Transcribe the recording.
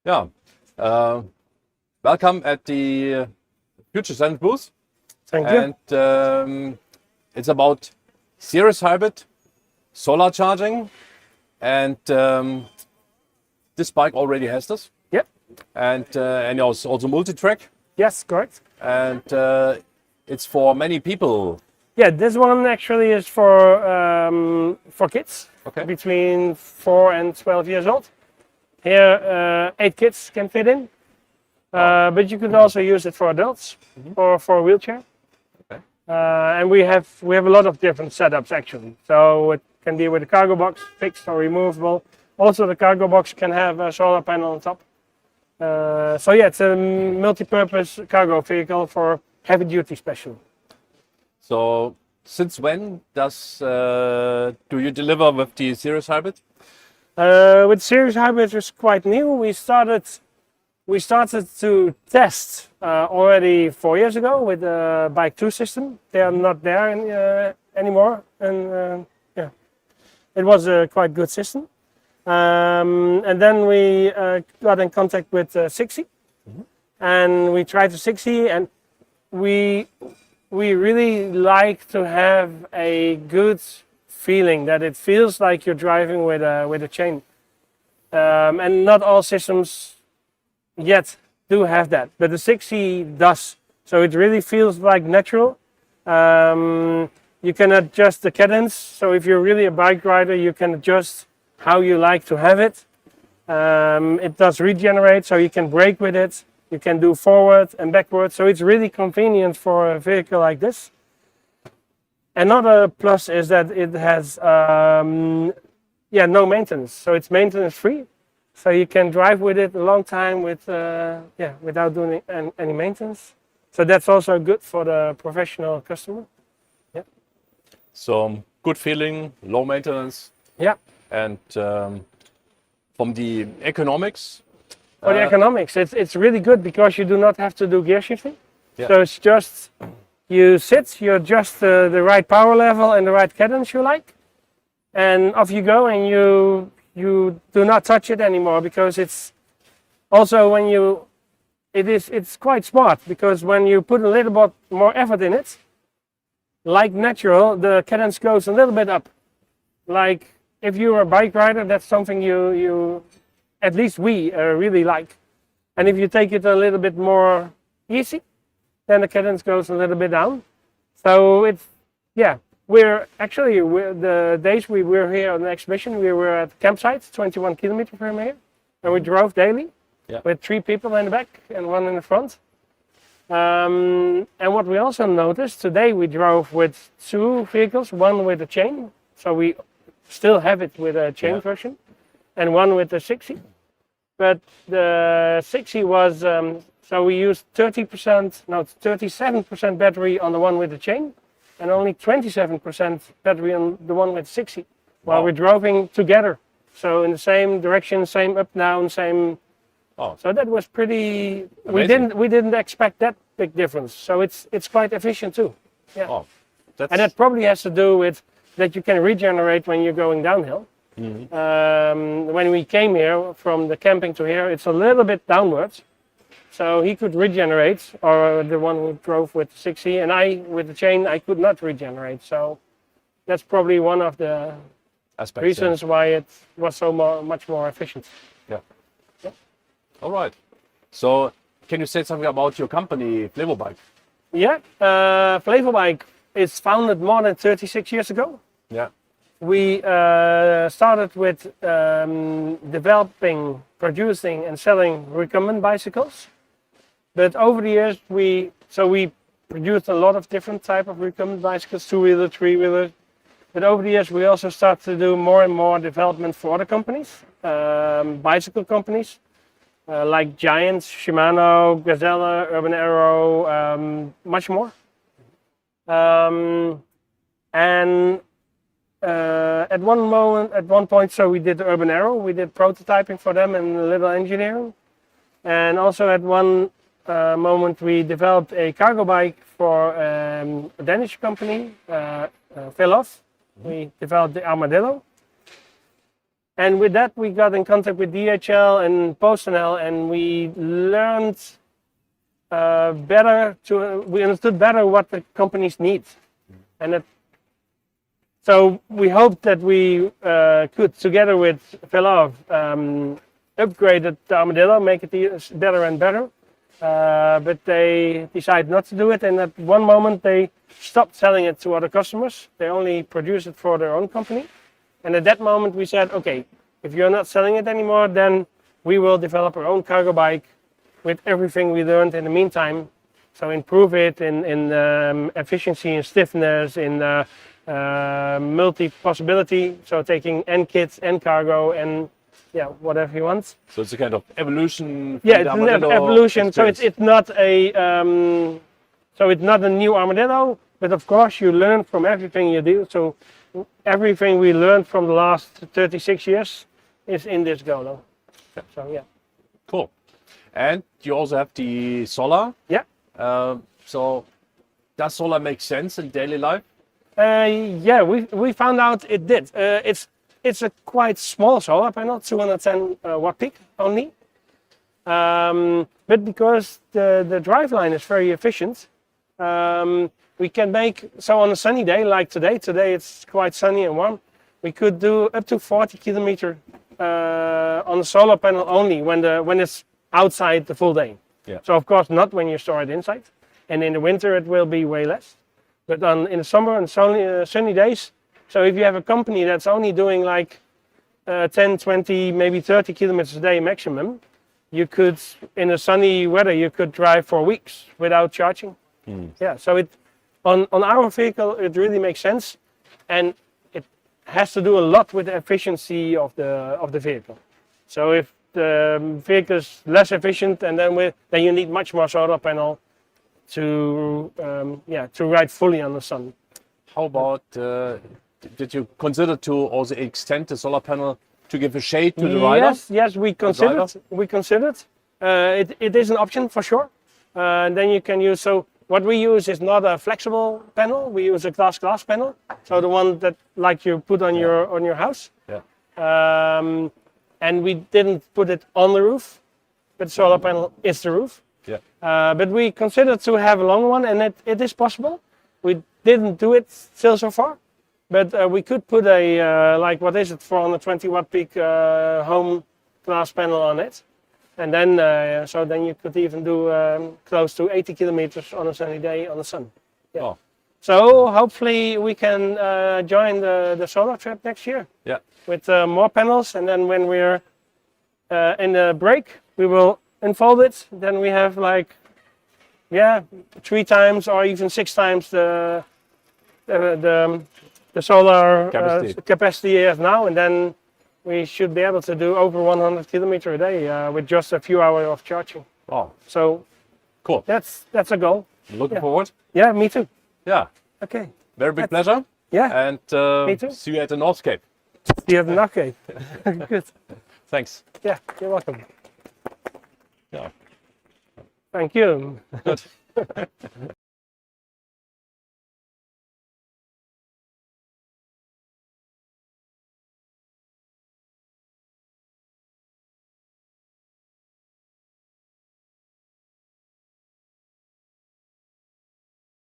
Yeah. Uh, Welcome at the Future Sense booth. Thank you. And it's about series hybrid, solar charging. And this bike already has this. Yep. And also multi-track. Yes, correct. And it's for many people. Yeah, this one actually is for kids Okay. between 4 and 12 years old. Here, 8 kids can fit in. But you could also use it for adults or for a wheelchair. Okay. And we have a lot of different setups actually. So it can be with a cargo box, fixed or removable. Also, the cargo box can have a solar panel on top. So yeah, it's a multi-purpose cargo vehicle for heavy duty especially. So since when do you deliver with the series hybrid? With series hybrid, it's quite new. We started to test already 4 years ago with the Bike 2 system. They are not there anymore, and yeah, it was a quite good system. And then we got in contact with 60, and we tried the 60, and we really like to have a good feeling that it feels like you're driving with a chain. And not all systems yet do have that, but the 60 does. So it really feels like natural. You can adjust the cadence. So if you're really a bike rider, you can adjust how you like to have it. It does regenerate, so you can brake with it. You can do forward and backward. So it's really convenient for a vehicle like this. Another plus is that it has no maintenance. So it's maintenance free. So you can drive with it a long time without doing any maintenance. So that's also good for the professional customer. Yeah. So good feeling, low maintenance. Yeah. And from the economics. For the economics, it's really good because you do not have to do gear shifting. Yeah. So it's just you sit, you adjust the right power level and the right cadence you like, and off you go, and you do not touch it anymore because it's also it's quite smart because when you put a little bit more effort in it, like natural, the cadence goes a little bit up. Like if you're a bike rider, that's something you at least we really like. And if you take it a little bit more easy, then the cadence goes a little bit down. So it's, yeah, the days we were here on the exhibition, we were at the campsite, 21 kilometers from here, and we drove daily with 3 people in the back and 1 in the front. And what we also noticed, today we drove with 2 vehicles, 1 with a chain, so we still have it with a chain version, and 1 with the 60. But the 60 was, so we used 37% battery on the one with the chain, and only 27% battery on the one with 60, while we're driving together. So in the same direction, same up down, same. Oh. So that was pretty. Amazing. We didn't expect that big difference. So it's quite efficient too. Yeah. Oh, and that probably has to do with that you can regenerate when you're going downhill. When we came here from the camping to here, it's a little bit downwards. So he could regenerate, or the one who drove with 60, and I, with the chain, I could not regenerate. So that's probably one of the reasons why it was so much more efficient. Yeah. All right. So can you say something about your company, Flevobike? Yeah, Flevobike is founded more than 36 years ago. Yeah. We started with developing, producing, and selling recumbent bicycles. But over the years, we produced a lot of different type of recumbent bicycles, 2-wheeler, 3-wheeler. But over the years, we also started to do more and more development for other companies, bicycle companies, like Giant, Shimano, Gazelle, Urban Arrow, much more. At one point, so we did Urban Arrow. We did prototyping for them and a little engineering. And also at one moment, we developed a cargo bike for a Danish company, Velof. We developed the Armadillo. And with that, we got in contact with DHL and PostNL, and we learned we understood better what the companies need. And so we hoped that we could, together with Philov, upgrade the Armadillo, make it better and better. But they decided not to do it, and at one moment they stopped selling it to other customers. They only produce it for their own company. And at that moment we said, okay, if you're not selling it anymore, then we will develop our own cargo bike with everything we learned in the meantime. So improve it in efficiency and stiffness, in multi-possibility, so taking and kits and cargo and whatever you want. So it's a kind of evolution. Yeah, it's an evolution. So it's not a new Armadillo, but of course you learn from everything you do. So everything we learned from the last 36 years is in this Golo. Yeah. So yeah. Cool. And you also have the solar. Yeah. So does solar make sense in daily life? Yeah, we found out it did. It's a quite small solar panel, 210 watt peak only. But because the driveline is very efficient, we can make, so on a sunny day like today it's quite sunny and warm, we could do up to 40 kilometer on the solar panel only when it's outside the full day. Yeah. So of course not when you store it inside. And in the winter it will be way less. But in the summer and sunny days, so if you have a company that's only doing like 10, 20, maybe 30 kilometers a day maximum, you could, in the sunny weather, you could drive for weeks without charging. Yeah, so on our vehicle, it really makes sense. And it has to do a lot with the efficiency of the vehicle. So if the vehicle is less efficient, and then you need much more solar panel to ride fully on the sun. How about, did you consider to also extend the solar panel to give a shade to the rider? Yes, we considered. It is an option for sure. Then you can use, so what we use is not a flexible panel, we use a glass panel. So the one that like you put on your house. Yeah. And we didn't put it on the roof, but the solar panel is the roof. Yeah. But we considered to have a long one, and it is possible. We didn't do it still so far, but we could put a like, what is it, 420 watt peak home glass panel on it, and then so then you could even do close to 80 kilometers on a sunny day on the sun. Yeah. Oh. So hopefully we can join the solar trip next year. Yeah. With more panels, and then when we're in the break, we will unfold it. Then we have like 3 times or even 6 times the solar capacity as now, and then we should be able to do over 100 kilometers a day with just a few hours of charging. Wow. So cool. That's a goal. Looking forward. Yeah, me too. Yeah. Okay. Very big pleasure. Yeah. And me too. see you at the North Cape. See you at the North Cape. Good. Thanks. Yeah, you're welcome. Yeah. Thank you. Good.